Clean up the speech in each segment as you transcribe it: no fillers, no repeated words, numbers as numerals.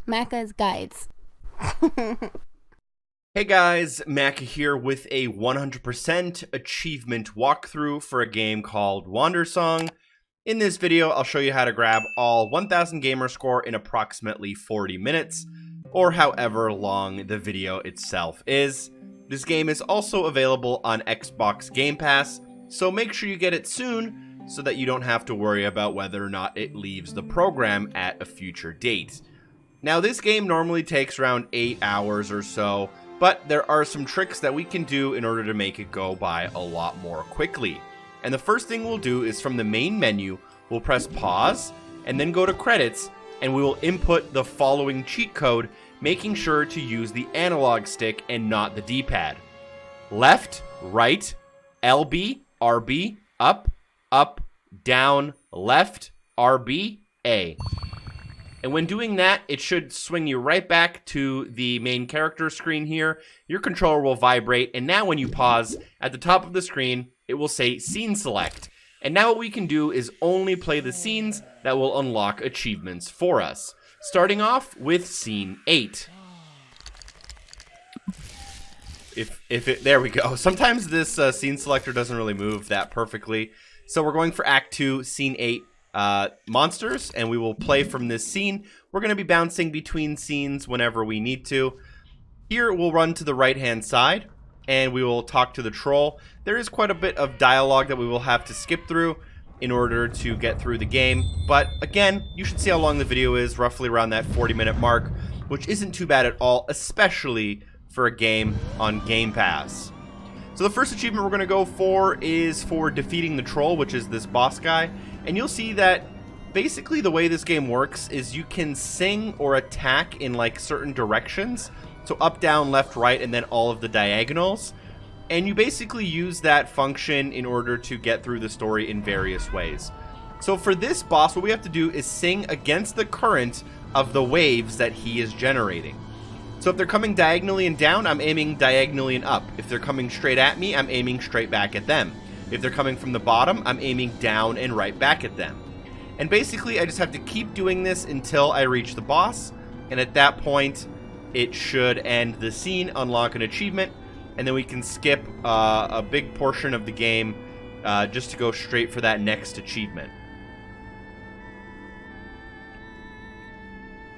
Macca's Guides. Hey guys, Macca here with a 100% achievement walkthrough for a game called Wandersong. In this video, I'll show you how to grab all 1000 gamer score in approximately 40 minutes, or however long the video itself is. This game is also available on Xbox Game Pass, so make sure you get it soon so that you don't have to worry about whether or not it leaves the program at a future date. Now, this game normally takes around 8 hours or so, but there are some tricks that we can do in order to make it go by a lot more quickly. And the first thing we'll do is from the main menu, we'll press pause and then go to credits, and we will input the following cheat code, making sure to use the analog stick and not the D-pad. Left, right, LB, RB, up, up, down, left, RB, A. And when doing that, it should swing you right back to the main character screen here. Your controller will vibrate, and now when you pause, at the top of the screen, it will say Scene Select. And now what we can do is only play the scenes that will unlock achievements for us. Starting off with Scene 8. There we go. Sometimes this scene selector doesn't really move that perfectly. So we're going for Act 2, Scene 8. Monsters, and we will play from this scene. We're going to be bouncing between scenes whenever we need to. Here we'll run to the right hand side and we will talk to the troll. There is quite a bit of dialogue that we will have to skip through in order to get through the game, but again, you should see how long the video is, roughly around that 40-minute mark, which isn't too bad at all, especially for a game on Game Pass. So the first achievement we're going to go for is for defeating the troll, which is this boss guy. And you'll see that basically the way this game works is you can sing or attack in like certain directions. So up, down, left, right, and then all of the diagonals. And you basically use that function in order to get through the story in various ways. So for this boss, what we have to do is sing against the current of the waves that he is generating. So if they're coming diagonally and down, I'm aiming diagonally and up. If they're coming straight at me, I'm aiming straight back at them. If they're coming from the bottom, I'm aiming down and right back at them. And basically, I just have to keep doing this until I reach the boss. And at that point, it should end the scene, unlock an achievement, and then we can skip a big portion of the game just to go straight for that next achievement.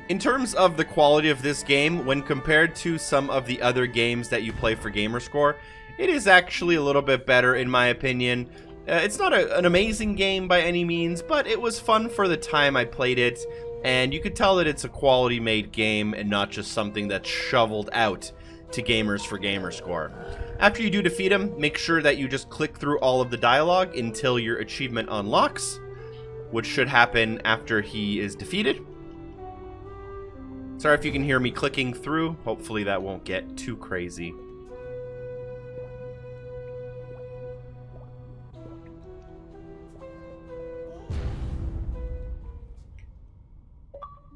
In terms of the quality of this game, when compared to some of the other games that you play for Gamerscore, it is actually a little bit better in my opinion. It's not an amazing game by any means, but it was fun for the time I played it, and you could tell that it's a quality made game and not just something that's shoveled out to gamers for Gamerscore. After you do defeat him, make sure that you just click through all of the dialogue until your achievement unlocks, which should happen after he is defeated. Sorry if you can hear me clicking through. Hopefully that won't get too crazy.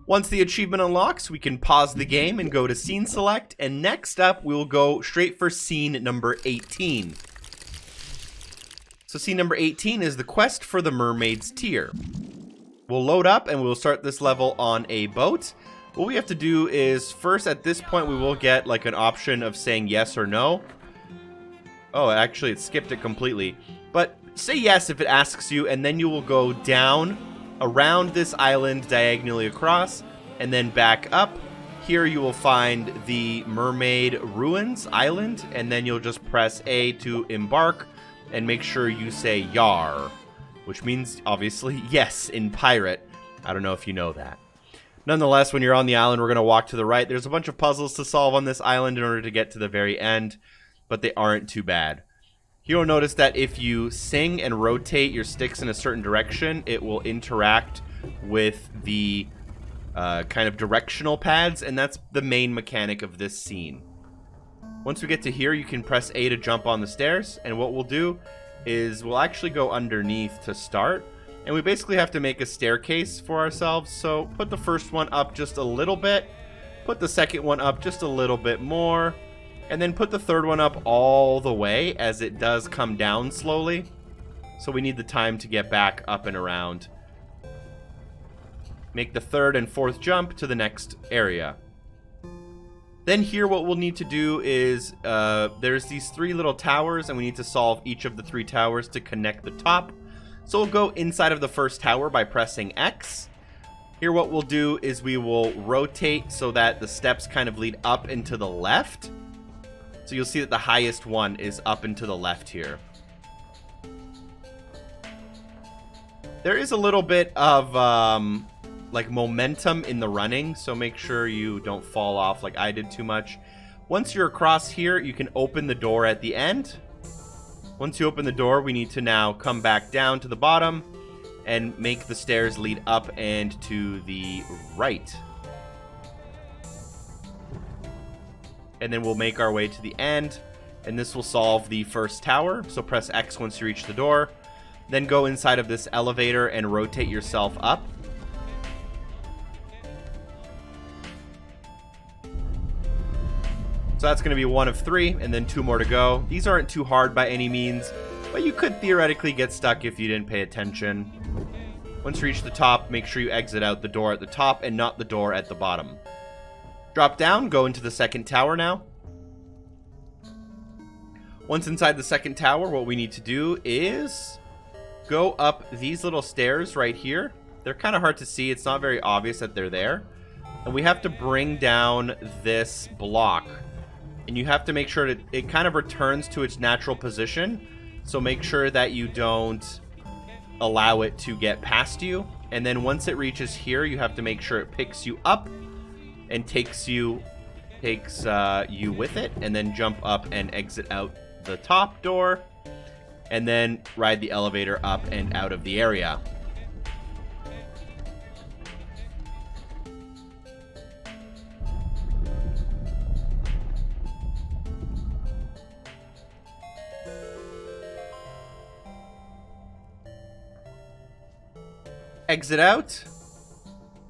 Once the achievement unlocks, we can pause the game and go to Scene Select, and next up, we'll go straight for scene number 18. So scene number 18 is the quest for the Mermaid's Tear. We'll load up and we'll start this level on a boat. What we have to do is, first at this point, we will get like an option of saying yes or no. Oh, actually, it skipped it completely. But say yes if it asks you, and then you will go down around this island diagonally across, and then back up. Here you will find the Mermaid Ruins Island, and then you'll just press A to embark, and make sure you say Yar, which means, obviously, yes in pirate. I don't know if you know that. Nonetheless, when you're on the island, we're going to walk to the right. There's a bunch of puzzles to solve on this island in order to get to the very end, but they aren't too bad. You'll notice that if you sing and rotate your sticks in a certain direction, it will interact with the kind of directional pads, and that's the main mechanic of this scene. Once we get to here, you can press A to jump on the stairs, and what we'll do is we'll actually go underneath to start, and we basically have to make a staircase for ourselves. So put the first one up just a little bit, put the second one up just a little bit more, and then put the third one up all the way, as it does come down slowly. So we need the time to get back up and around. make the third and fourth jump to the next area. Then here what we'll need to do is, there's these 3 little towers, and we need to solve each of the 3 towers to connect the top. So we'll go inside of the first tower by pressing X. Here what we'll do is we will rotate so that the steps kind of lead up and to the left. So you'll see that the highest one is up and to the left here. There is a little bit of like momentum in the running, so make sure you don't fall off like I did too much. Once you're across here, you can open the door at the end. Once you open the door, we need to now come back down to the bottom and make the stairs lead up and to the right. And then we'll make our way to the end, and this will solve the first tower. So press X once you reach the door. Then go inside of this elevator and rotate yourself up. So that's going to be 1 of 3, and then 2 more to go. These aren't too hard by any means, but you could theoretically get stuck if you didn't pay attention. Once you reach the top, make sure you exit out the door at the top and not the door at the bottom. Drop down, go into the second tower now. Once inside the second tower, what we need to do is go up these little stairs right here. They're kind of hard to see. It's not very obvious that they're there. And we have to bring down this block. And you have to make sure that it kind of returns to its natural position. So make sure that you don't allow it to get past you. And then once it reaches here, you have to make sure it picks you up and takes you with it. And then jump up and exit out the top door. And then ride the elevator up and out of the area. Exit out,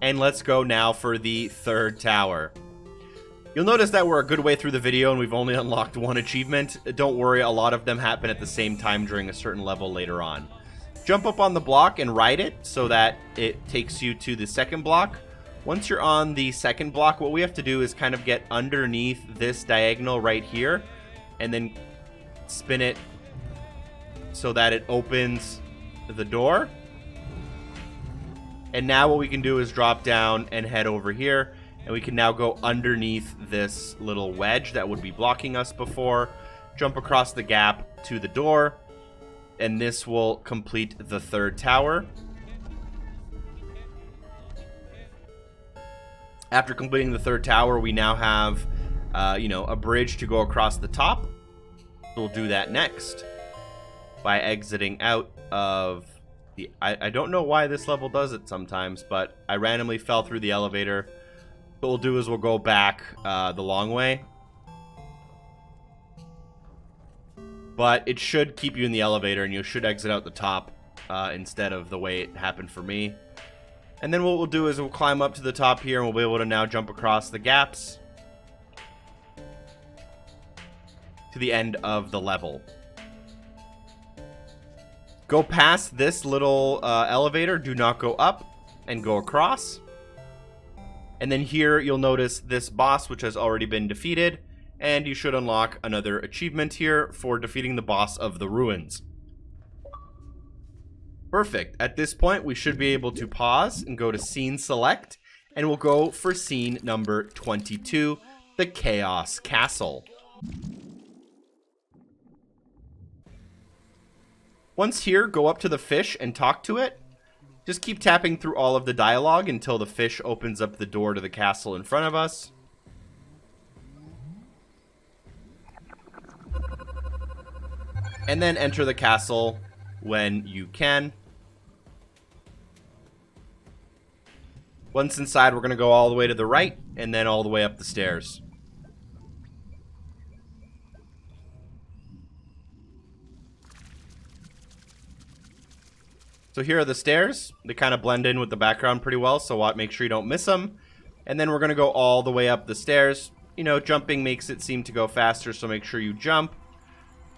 and let's go now for the third tower. You'll notice that we're a good way through the video and we've only unlocked 1 achievement. Don't worry, a lot of them happen at the same time during a certain level later on. Jump up on the block and ride it so that it takes you to the second block. Once you're on the second block, what we have to do is kind of get underneath this diagonal right here and then spin it so that it opens the door. And now what we can do is drop down and head over here. And we can now go underneath this little wedge that would be blocking us before. Jump across the gap to the door. And this will complete the third tower. After completing the third tower, we now have, a bridge to go across the top. We'll do that next by exiting out of... I don't know why this level does it sometimes, but I randomly fell through the elevator. What we'll do is we'll go back the long way. But it should keep you in the elevator, and you should exit out the top instead of the way it happened for me. And then what we'll do is we'll climb up to the top here, and we'll be able to now jump across the gaps to the end of the level. Go past this little elevator, do not go up, and go across. And then here you'll notice this boss, which has already been defeated, and you should unlock another achievement here for defeating the boss of the ruins. Perfect. At this point, we should be able to pause and go to Scene Select, and we'll go for scene number 22, the Chaos Castle. Once here, go up to the fish and talk to it. Just keep tapping through all of the dialogue until the fish opens up the door to the castle in front of us. And then enter the castle when you can. Once inside, we're going to go all the way to the right and then all the way up the stairs. So here are the stairs. They kind of blend in with the background pretty well, so make sure you don't miss them. And then we're going to go all the way up the stairs. You know, jumping makes it seem to go faster, so make sure you jump.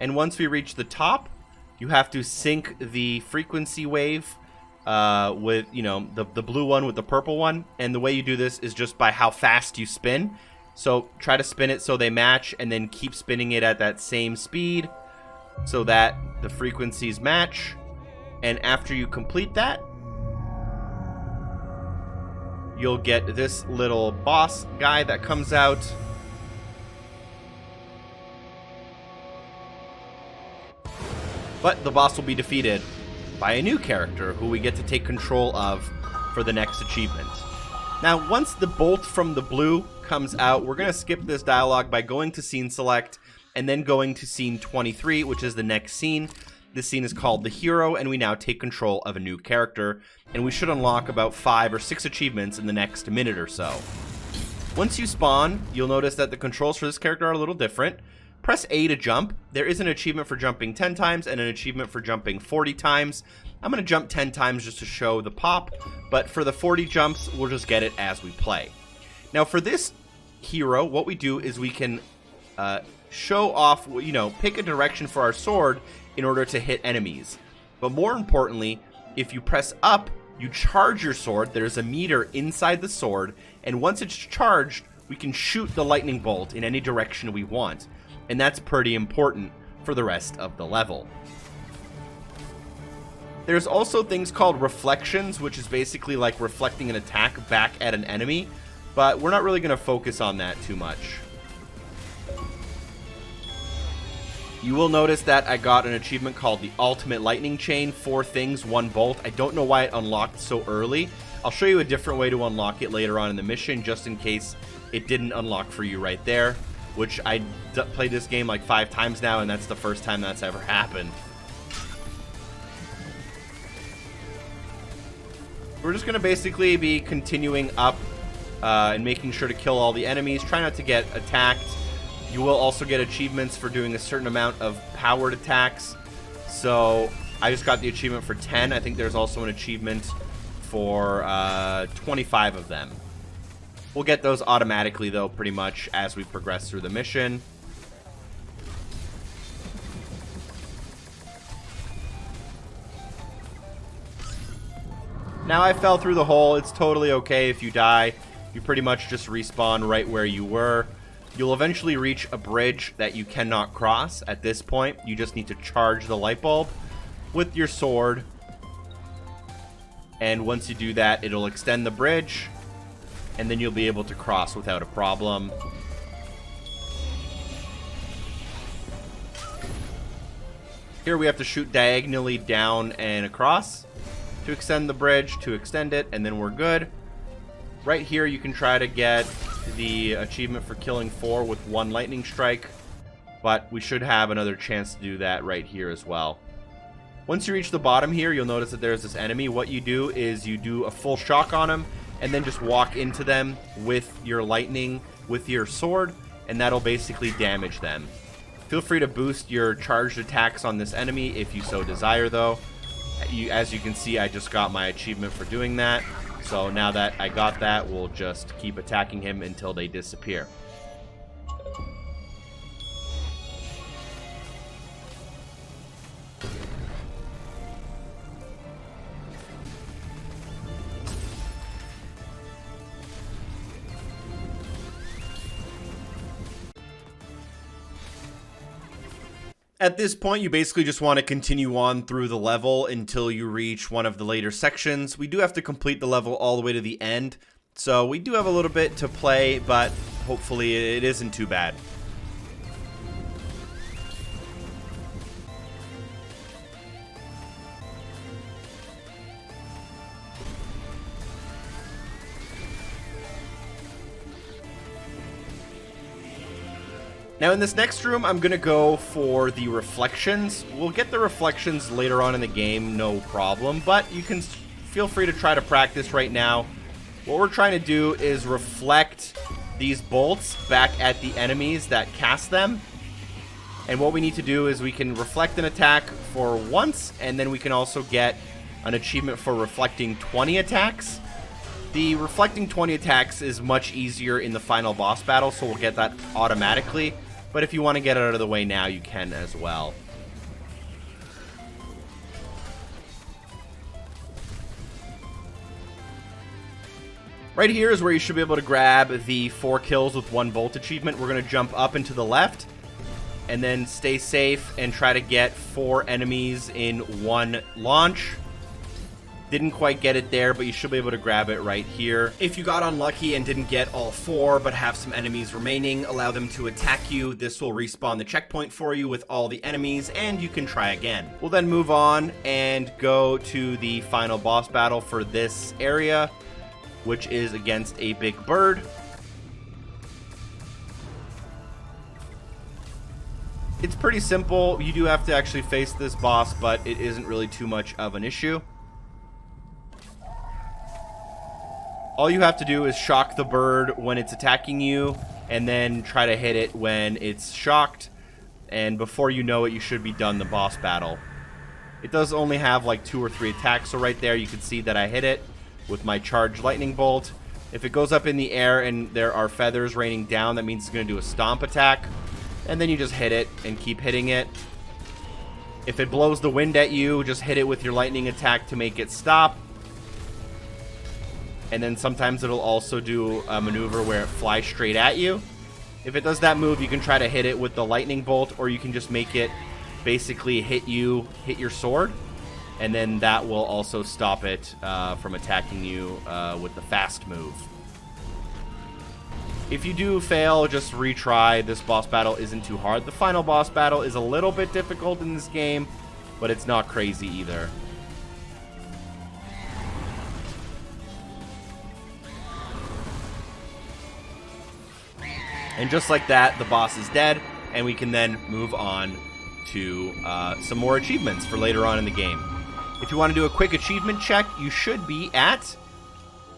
And once we reach the top, you have to sync the frequency wave with, you know, the blue one with the purple one. And the way you do this is just by how fast you spin. So try to spin it so they match, and then keep spinning it at that same speed so that the frequencies match. And after you complete that, you'll get this little boss guy that comes out. But the boss will be defeated by a new character who we get to take control of for the next achievement. Now, once the bolt from the blue comes out, we're going to skip this dialogue by going to scene select and then going to scene 23, which is the next scene. This scene is called The Hero, and we now take control of a new character, and we should unlock about 5 or 6 achievements in the next minute or so. Once you spawn, you'll notice that the controls for this character are a little different. Press A to jump. There is an achievement for jumping 10 times and an achievement for jumping 40 times. I'm going to jump 10 times just to show the pop, but for the 40 jumps, we'll just get it as we play. Now for this hero, what we do is we can show off, you know, pick a direction for our sword in order to hit enemies. But more importantly, if you press up, you charge your sword. There's a meter inside the sword, and once it's charged, we can shoot the lightning bolt in any direction we want. And that's pretty important for the rest of the level. There's also things called reflections, which is basically like reflecting an attack back at an enemy, but we're not really going to focus on that too much. You will notice that I got an achievement called the Ultimate Lightning Chain, 4 things, 1 bolt. I don't know why it unlocked so early. I'll show you a different way to unlock it later on in the mission, just in case it didn't unlock for you right there, which I played this game like 5 times now, and that's the first time that's ever happened. We're just going to basically be continuing up and making sure to kill all the enemies. Try not to get attacked. You will also get achievements for doing a certain amount of powered attacks. So I just got the achievement for 10. I think there's also an achievement for 25 of them. We'll get those automatically, though, pretty much as we progress through the mission. Now I fell through the hole. It's totally okay if you die. You pretty much just respawn right where you were. You'll eventually reach a bridge that you cannot cross. At this point, you just need to charge the light bulb with your sword. And once you do that, it'll extend the bridge, and then you'll be able to cross without a problem. Here we have to shoot diagonally down and across to extend the bridge, to extend it, and then we're good. Right here you can try to get the achievement for killing 4 with 1 lightning strike, but we should have another chance to do that right here as well. Once you reach the bottom here, you'll notice that there's this enemy. What you do is you do a full shock on them, and then just walk into them with your lightning, with your sword, and that'll basically damage them. Feel free to boost your charged attacks on this enemy if you so desire, though. As you can see, I just got my achievement for doing that. So now that I got that, we'll just keep attacking him until they disappear. At this point, you basically just want to continue on through the level until you reach one of the later sections. We do have to complete the level all the way to the end, so we do have a little bit to play, but hopefully it isn't too bad. Now in this next room, I'm going to go for the reflections. We'll get the reflections later on in the game, no problem, but you can feel free to try to practice right now. What we're trying to do is reflect these bolts back at the enemies that cast them. And what we need to do is we can reflect an attack for once, and then we can also get an achievement for reflecting 20 attacks. The reflecting 20 attacks is much easier in the final boss battle, so we'll get that automatically. But if you want to get it out of the way now, you can as well. Right here is where you should be able to grab the 4 kills with 1 bolt achievement. We're going to jump up and to the left, and then stay safe and try to get 4 enemies in 1 launch. Didn't quite get it there, but you should be able to grab it right here. If you got unlucky and didn't get all 4, but have some enemies remaining, allow them to attack you. This will respawn the checkpoint for you with all the enemies, and you can try again. We'll then move on and go to the final boss battle for this area, which is against a big bird. It's pretty simple. You do have to actually face this boss, but it isn't really too much of an issue. All you have to do is shock the bird when it's attacking you, and then try to hit it when it's shocked. And before you know it, you should be done the boss battle. It does only have like 2 or 3 attacks, so right there you can see that I hit it with my charged lightning bolt. If it goes up in the air and there are feathers raining down, that means it's going to do a stomp attack. And then you just hit it and keep hitting it. If it blows the wind at you, just hit it with your lightning attack to make it stop. And then sometimes it'll also do a maneuver where it flies straight at you. If it does that move, you can try to hit it with the lightning bolt, or you can just make it basically hit your sword. And then that will also stop it from attacking you with the fast move. If you do fail, just retry. This boss battle isn't too hard. The final boss battle is a little bit difficult in this game, but it's not crazy either. And just like that, the boss is dead, and we can then move on to some more achievements for later on in the game. If you want to do a quick achievement check, you should be at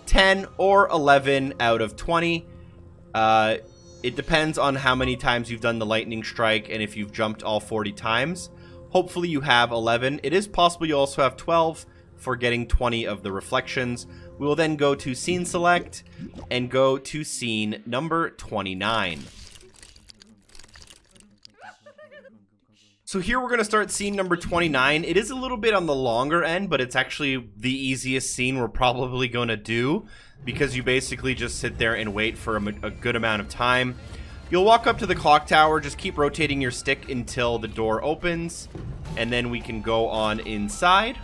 10 or 11 out of 20. It depends on how many times you've done the lightning strike and if you've jumped all 40 times. Hopefully you have 11. It is possible you also have 12 for getting 20 of the reflections. We will then go to scene select and go to scene number 29. So here we're going to start scene number 29. It is a little bit on the longer end, but it's actually the easiest scene we're probably going to do, because you basically just sit there and wait for a good amount of time. You'll walk up to the clock tower, just keep rotating your stick until the door opens, and then we can go on inside.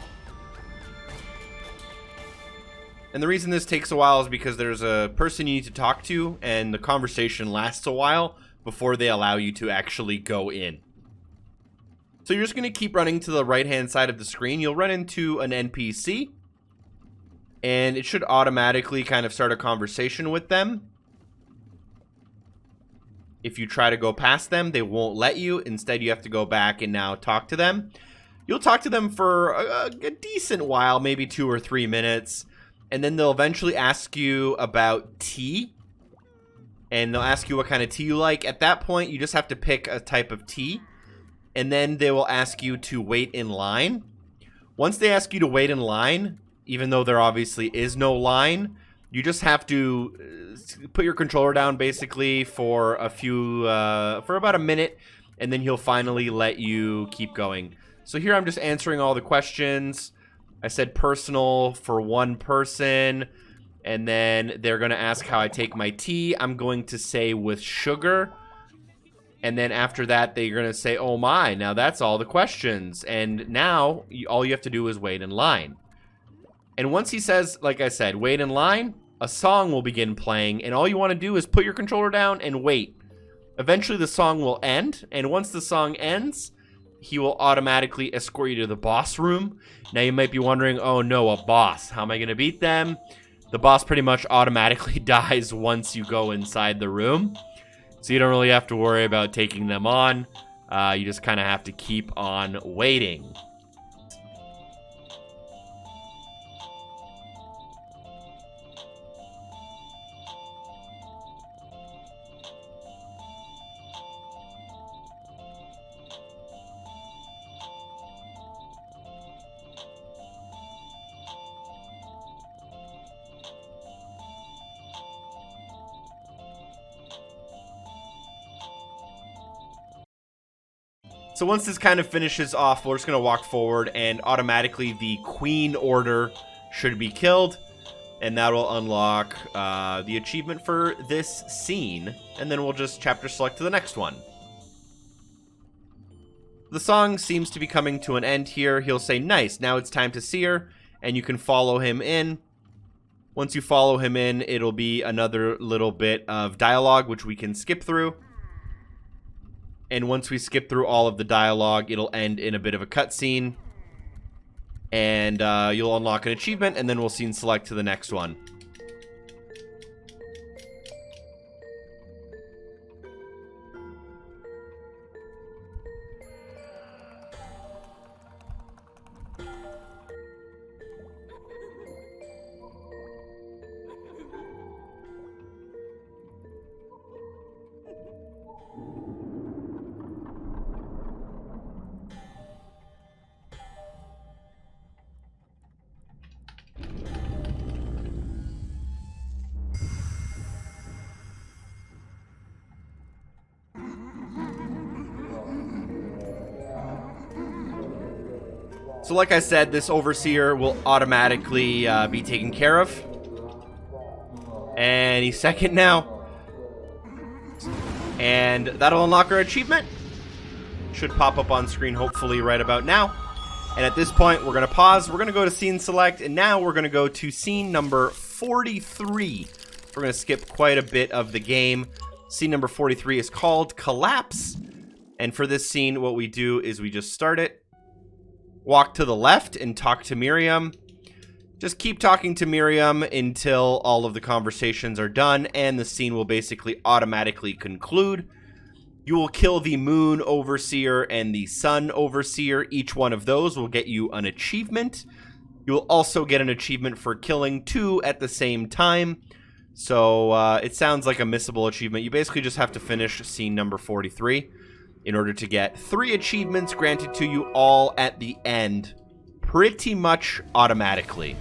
And the reason this takes a while is because there's a person you need to talk to, and the conversation lasts a while before they allow you to actually go in. So you're just going to keep running to the right-hand side of the screen. You'll run into an NPC, and it should automatically kind of start a conversation with them. If you try to go past them, they won't let you. Instead, you have to go back and now talk to them. You'll talk to them for a decent while, maybe 2 or 3 minutes. And then they'll eventually ask you about tea. And they'll ask you what kind of tea you like. At that point, you just have to pick a type of tea. And then they will ask you to wait in line. Once they ask you to wait in line, even though there obviously is no line, you just have to put your controller down basically for for about a minute. And then he'll finally let you keep going. So here I'm just answering all the questions. I said personal for one person, and then they're going to ask how I take my tea. I'm going to say with sugar, and then after that, they're going to say, oh my, now that's all the questions. And now, all you have to do is wait in line. And once he says, like I said, wait in line, a song will begin playing, and all you want to do is put your controller down and wait. Eventually, the song will end, and once the song ends, he will automatically escort you to the boss room. Now you might be wondering, oh no, a boss. How am I going to beat them? The boss pretty much automatically dies once you go inside the room. So you don't really have to worry about taking them on. You just kind of have to keep on waiting. So once this kind of finishes off, we're just going to walk forward, and automatically the queen order should be killed. And that'll unlock the achievement for this scene. And then we'll just chapter select to the next one. The song seems to be coming to an end here. He'll say, nice, now it's time to see her. And you can follow him in. Once you follow him in, it'll be another little bit of dialogue, which we can skip through. And once we skip through all of the dialogue, it'll end in a bit of a cutscene. And you'll unlock an achievement, and then we'll scene select to the next one. So like I said, this Overseer will automatically be taken care of. Any second now. And that'll unlock our achievement. Should pop up on screen hopefully right about now. And at this point, we're going to pause. We're going to go to scene select. And now we're going to go to scene number 43. We're going to skip quite a bit of the game. Scene number 43 is called Collapse. And for this scene, what we do is we just start it. Walk to the left and talk to Miriam. Just keep talking to Miriam until all of the conversations are done, and the scene will basically automatically conclude. You will kill the Moon Overseer and the Sun Overseer. Each one of those will get you an achievement. You will also get an achievement for killing 2 at the same time. So it sounds like a missable achievement. You basically just have to finish scene number 43. In order to get 3 achievements granted to you all at the end, pretty much automatically.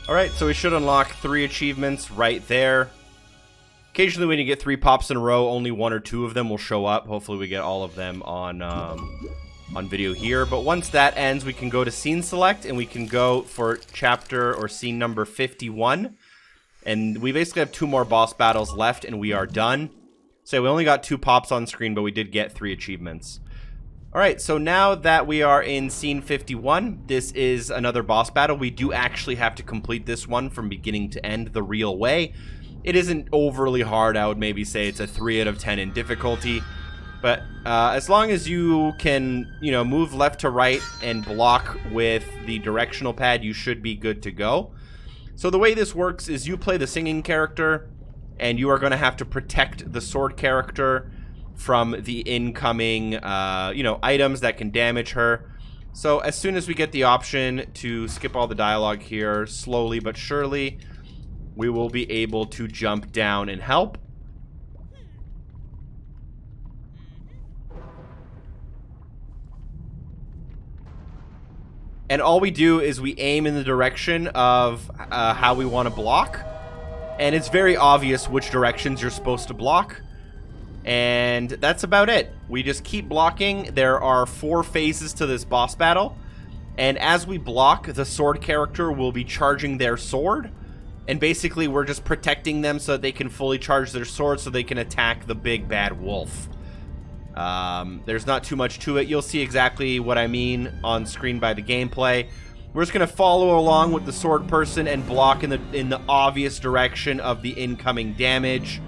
Alright, so we should unlock 3 achievements right there. Occasionally when you get 3 pops in a row, only 1 or 2 of them will show up. Hopefully we get all of them on video here. But once that ends, we can go to scene select and we can go for chapter or scene number 51. And we basically have 2 more boss battles left and we are done. So we only got 2 pops on screen, but we did get 3 achievements. Alright, so now that we are in scene 51, this is another boss battle. We do actually have to complete this one from beginning to end the real way. It isn't overly hard. I would maybe say it's a 3 out of 10 in difficulty. But as long as you can, move left to right and block with the directional pad, you should be good to go. So the way this works is you play the singing character, and you are going to have to protect the sword character from the incoming, items that can damage her. So as soon as we get the option to skip all the dialogue here, slowly but surely, we will be able to jump down and help. And all we do is we aim in the direction of how we want to block. And it's very obvious which directions you're supposed to block. And that's about it. We just keep blocking. There are 4 phases to this boss battle. And as we block, the sword character will be charging their sword. And basically, we're just protecting them so that they can fully charge their sword so they can attack the big bad wolf. There's not too much to it. You'll see exactly what I mean on screen by the gameplay. We're just going to follow along with the sword person and block in the obvious direction of the incoming damage.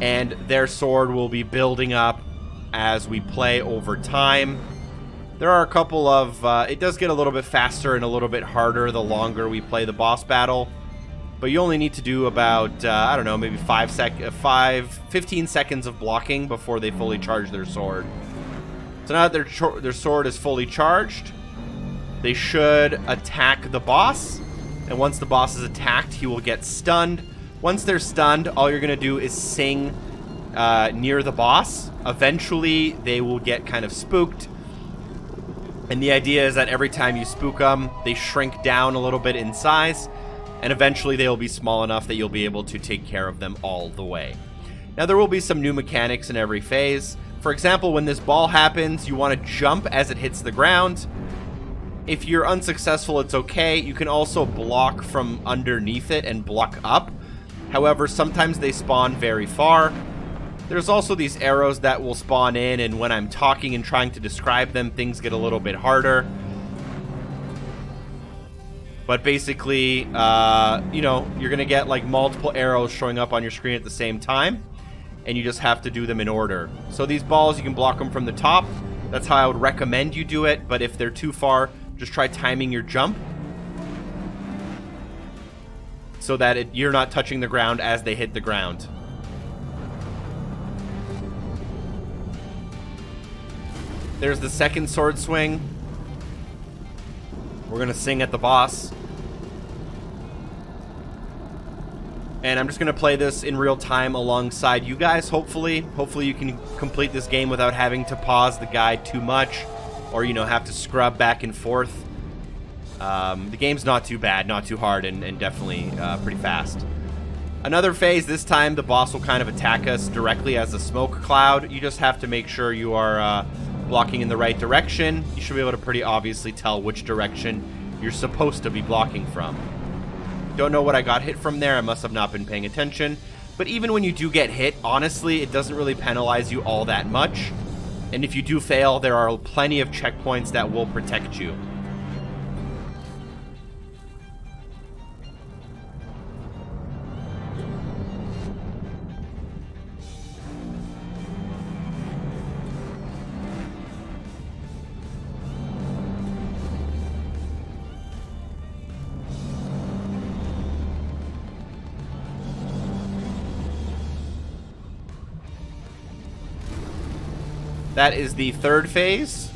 And their sword will be building up as we play over time. There are a couple of... it does get a little bit faster and a little bit harder the longer we play the boss battle. But you only need to do about, I don't know, maybe 15 seconds of blocking before they fully charge their sword. So now that their sword is fully charged, they should attack the boss. And once the boss is attacked, he will get stunned. Once they're stunned, all you're going to do is sing near the boss. Eventually, they will get kind of spooked. And the idea is that every time you spook them, they shrink down a little bit in size. And eventually they will be small enough that you'll be able to take care of them all the way. Now there will be some new mechanics in every phase. For example, when this ball happens, you want to jump as it hits the ground. If you're unsuccessful, it's okay. You can also block from underneath it and block up. However, sometimes they spawn very far. There's also these arrows that will spawn in, and when I'm talking and trying to describe them, things get a little bit harder. But basically, you know, you're going to get like multiple arrows showing up on your screen at the same time. And you just have to do them in order. So these balls, you can block them from the top. That's how I would recommend you do it. But if they're too far, just try timing your jump. So that you're not touching the ground as they hit the ground. There's the second sword swing. We're going to sing at the boss. And I'm just going to play this in real time alongside you guys, hopefully. Hopefully you can complete this game without having to pause the guide too much. Or, you know, have to scrub back and forth. The game's not too bad, not too hard, and definitely pretty fast. Another phase, this time the boss will kind of attack us directly as a smoke cloud. You just have to make sure you are blocking in the right direction. You should be able to pretty obviously tell which direction you're supposed to be blocking from. Don't know what I got hit from there. I must have not been paying attention. But even when you do get hit, honestly, it doesn't really penalize you all that much. And if you do fail, there are plenty of checkpoints that will protect you. That is the third phase.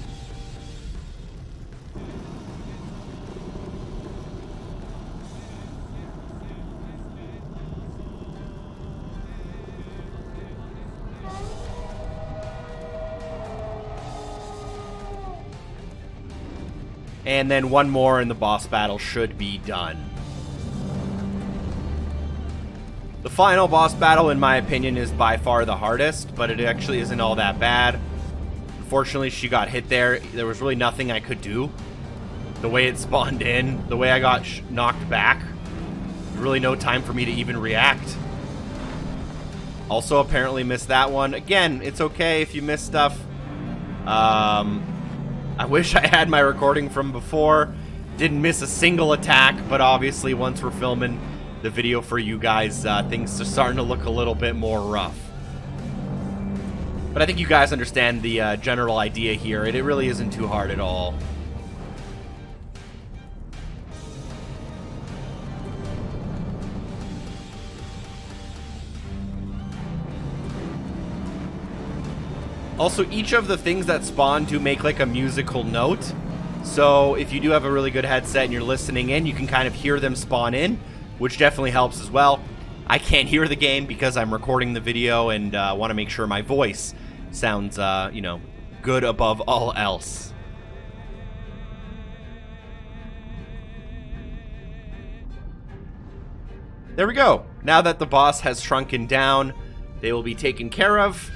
And then one more and the boss battle should be done. The final boss battle, in my opinion, is by far the hardest, but it actually isn't all that bad. Unfortunately, she got hit there. There was really nothing I could do. The way it spawned in, the way I got knocked back, really no time for me to even react. Also, apparently missed that one. Again, it's okay if you miss stuff. I wish I had my recording from before. Didn't miss a single attack, but obviously once we're filming the video for you guys, things are starting to look a little bit more rough. But I think you guys understand the general idea here. It really isn't too hard at all. Also, each of the things that spawn do make like a musical note. So if you do have a really good headset and you're listening in, you can kind of hear them spawn in, which definitely helps as well. I can't hear the game because I'm recording the video and want to make sure my voice sounds, you know, good above all else. There we go. Now that the boss has shrunken down, they will be taken care of.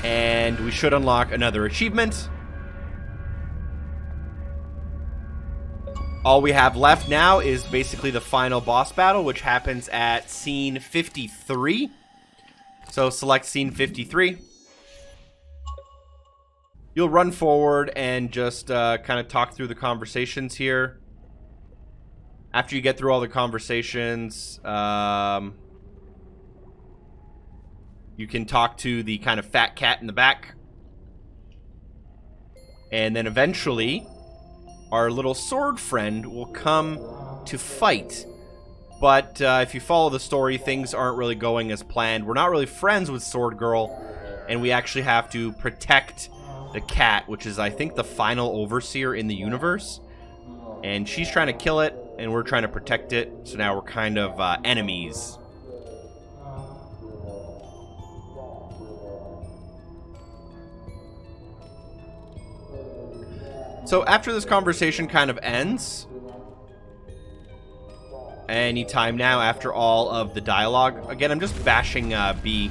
And we should unlock another achievement. All we have left now is basically the final boss battle, which happens at scene 53. So select scene 53. You'll run forward and just kind of talk through the conversations here. After you get through all the conversations, you can talk to the kind of fat cat in the back. And then eventually, our little sword friend will come to fight. But if you follow the story, things aren't really going as planned. We're not really friends with Sword Girl, and we actually have to protect the cat, which is, I think, the final overseer in the universe. And she's trying to kill it, and we're trying to protect it. So now we're kind of enemies. So after this conversation kind of ends, anytime now after all of the dialogue, again, I'm just bashing B.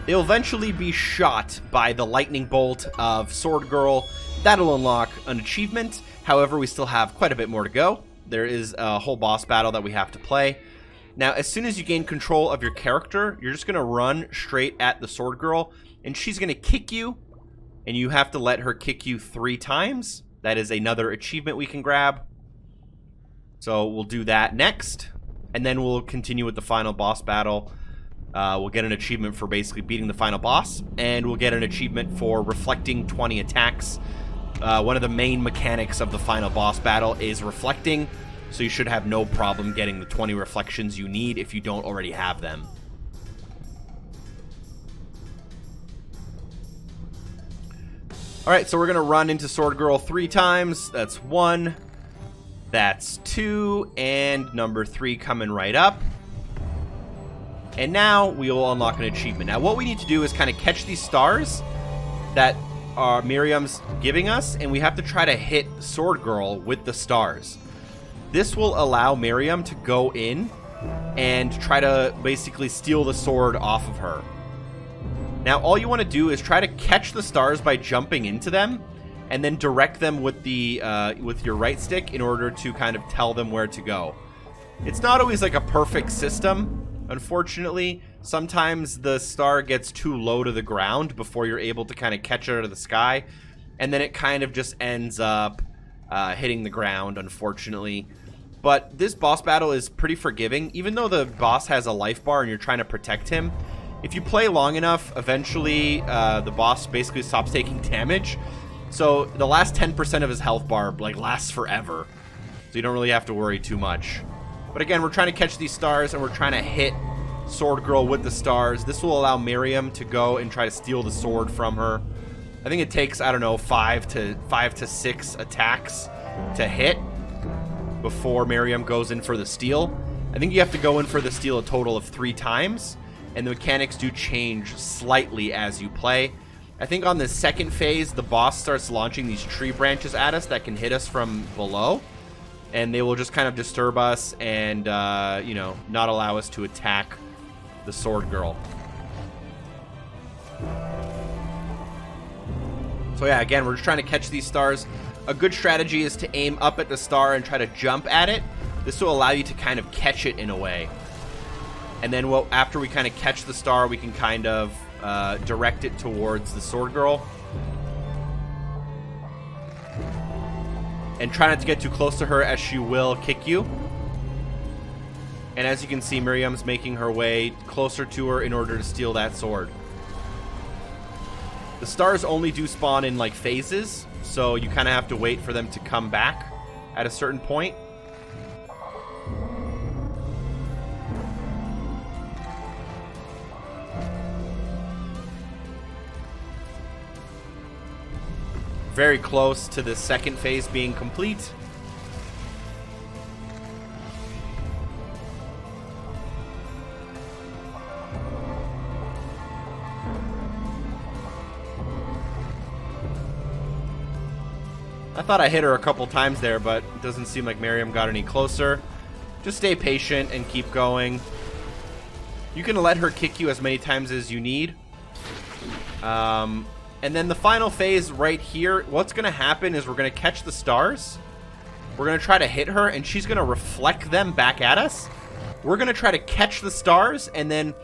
They'll eventually be shot by the lightning bolt of Sword Girl. That'll unlock an achievement. However, we still have quite a bit more to go. There is a whole boss battle that we have to play. Now, as soon as you gain control of your character, you're just going to run straight at the Sword Girl, and she's going to kick you, and you have to let her kick you 3 times. That is another achievement we can grab. So we'll do that next, and then we'll continue with the final boss battle. We'll get an achievement for basically beating the final boss, and we'll get an achievement for reflecting 20 attacks. One of the main mechanics of the final boss battle is reflecting, so you should have no problem getting the 20 reflections you need if you don't already have them. Alright, so we're going to run into Sword Girl 3 times. That's 1. That's 2. And number 3 coming right up. And now we will unlock an achievement. Now what we need to do is kind of catch these stars that Miriam's giving us, and we have to try to hit Sword Girl with the stars. This will allow Miriam to go in and try to basically steal the sword off of her. Now all you want to do is try to catch the stars by jumping into them, and then direct them with the with your right stick in order to kind of tell them where to go. It's not always like a perfect system. Unfortunately, sometimes the star gets too low to the ground before you're able to kind of catch it out of the sky, and then it kind of just ends up hitting the ground, unfortunately. But this boss battle is pretty forgiving. Even though the boss has a life bar and you're trying to protect him, if you play long enough, eventually the boss basically stops taking damage. So the last 10% of his health bar lasts forever, so you don't really have to worry too much. But again, we're trying to catch these stars, and we're trying to hit Sword Girl with the stars. This will allow Miriam to go and try to steal the sword from her. I think it takes, I don't know, 5 to 6 attacks to hit before Miriam goes in for the steal. I think you have to go in for the steal a total of 3 times, and the mechanics do change slightly as you play. I think on the second phase, the boss starts launching these tree branches at us that can hit us from below. And they will just kind of disturb us and, you know, not allow us to attack the Sword Girl. So yeah, again, we're just trying to catch these stars. A good strategy is to aim up at the star and try to jump at it. This will allow you to kind of catch it in a way. And then after we kind of catch the star, we can kind of direct it towards the Sword Girl. And try not to get too close to her, as she will kick you. And as you can see, Miriam's making her way closer to her in order to steal that sword. The stars only do spawn in phases, so you kind of have to wait for them to come back at a certain point. Very close to the second phase being complete. I thought I hit her a couple times there, but it doesn't seem like Miriam got any closer. Just stay patient and keep going. You can let her kick you as many times as you need. And then the final phase right here, what's going to happen is we're going to catch the stars. We're going to try to hit her, and she's going to reflect them back at us. We're going to try to catch the stars and then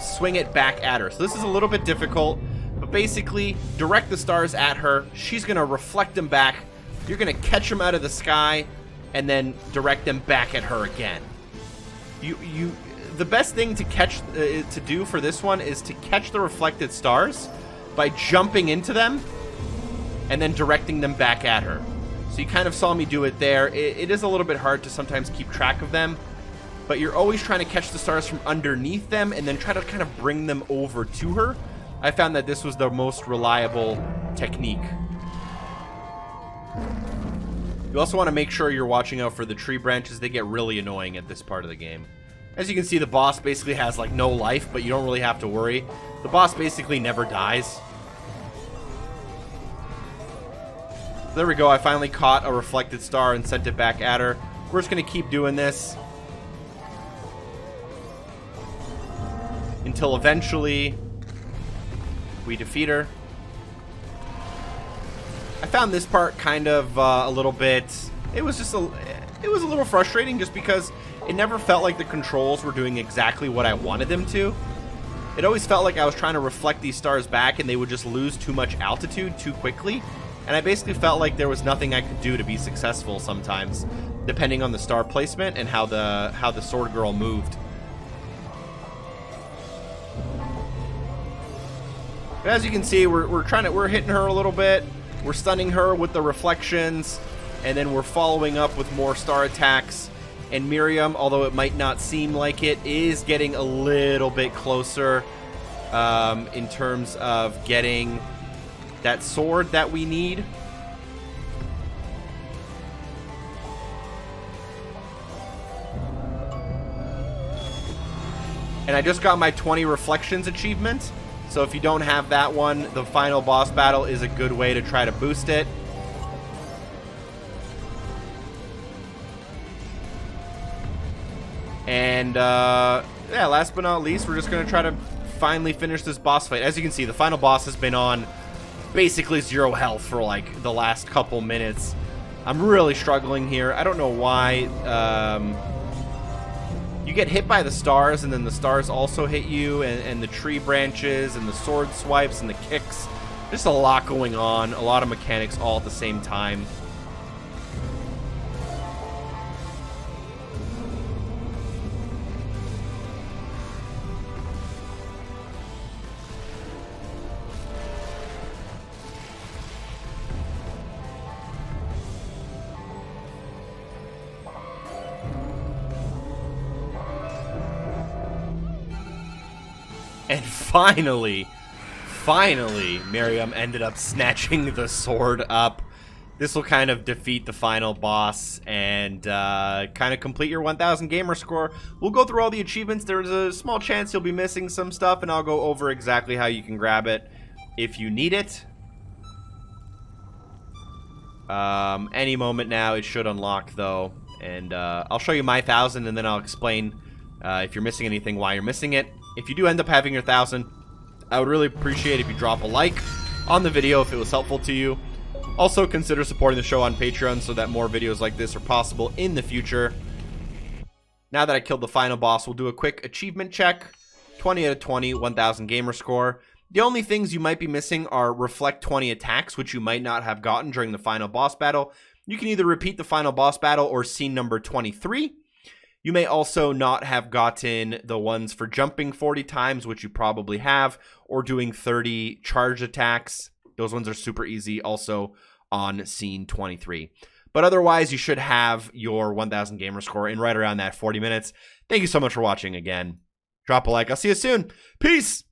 swing it back at her. So this is a little bit difficult, but basically direct the stars at her. She's going to reflect them back. You're going to catch them out of the sky and then direct them back at her again. The best thing to catch to do for this one is to catch the reflected stars by jumping into them and then directing them back at her. So you kind of saw me do it there. It is a little bit hard to sometimes keep track of them, but you're always trying to catch the stars from underneath them and then try to kind of bring them over to her. I found that this was the most reliable technique. You also want to make sure you're watching out for the tree branches. They get really annoying at this part of the game. As you can see, the boss basically has like no life, but you don't really have to worry. The boss basically never dies. There we go. I finally caught a reflected star and sent it back at her. We're just going to keep doing this until eventually we defeat her. I found this part kind of a little bit... It was a little frustrating just because it never felt like the controls were doing exactly what I wanted them to. It always felt like I was trying to reflect these stars back and they would just lose too much altitude too quickly. And I basically felt like there was nothing I could do to be successful sometimes, depending on the star placement and how the sword girl moved. But as you can see, we're hitting her a little bit. We're stunning her with the reflections, and then we're following up with more star attacks. And Miriam, although it might not seem like it, is getting a little bit closer in terms of getting that sword that we need. And I just got my 20 reflections achievement. So if you don't have that one, the final boss battle is a good way to try to boost it. And yeah, last but not least, we're just going to try to finally finish this boss fight. As you can see, the final boss has been on basically 0 health for like the last couple minutes. I'm really struggling here. I don't know why. You get hit by the stars, and then the stars also hit you, and the tree branches, and the sword swipes, and the kicks. Just a lot going on. A lot of mechanics all at the same time. And finally, Miriam ended up snatching the sword up. This will kind of defeat the final boss and kind of complete your 1000 gamer score. We'll go through all the achievements. There's a small chance you'll be missing some stuff, and I'll go over exactly how you can grab it if you need it. Any moment now, it should unlock, though. And I'll show you my 1000, and then I'll explain if you're missing anything, why you're missing it. If you do end up having your 1000, I would really appreciate if you drop a like on the video if it was helpful to you. Also, consider supporting the show on Patreon so that more videos like this are possible in the future. Now that I killed the final boss, we'll do a quick achievement check. 20 out of 20, 1000 gamer score. The only things you might be missing are reflect 20 attacks, which you might not have gotten during the final boss battle. You can either repeat the final boss battle or scene number 23. You may also not have gotten the ones for jumping 40 times, which you probably have, or doing 30 charge attacks. Those ones are super easy also on scene 23. But otherwise, you should have your 1000 gamer score in right around that 40 minutes. Thank you so much for watching again. Drop a like. I'll see you soon. Peace!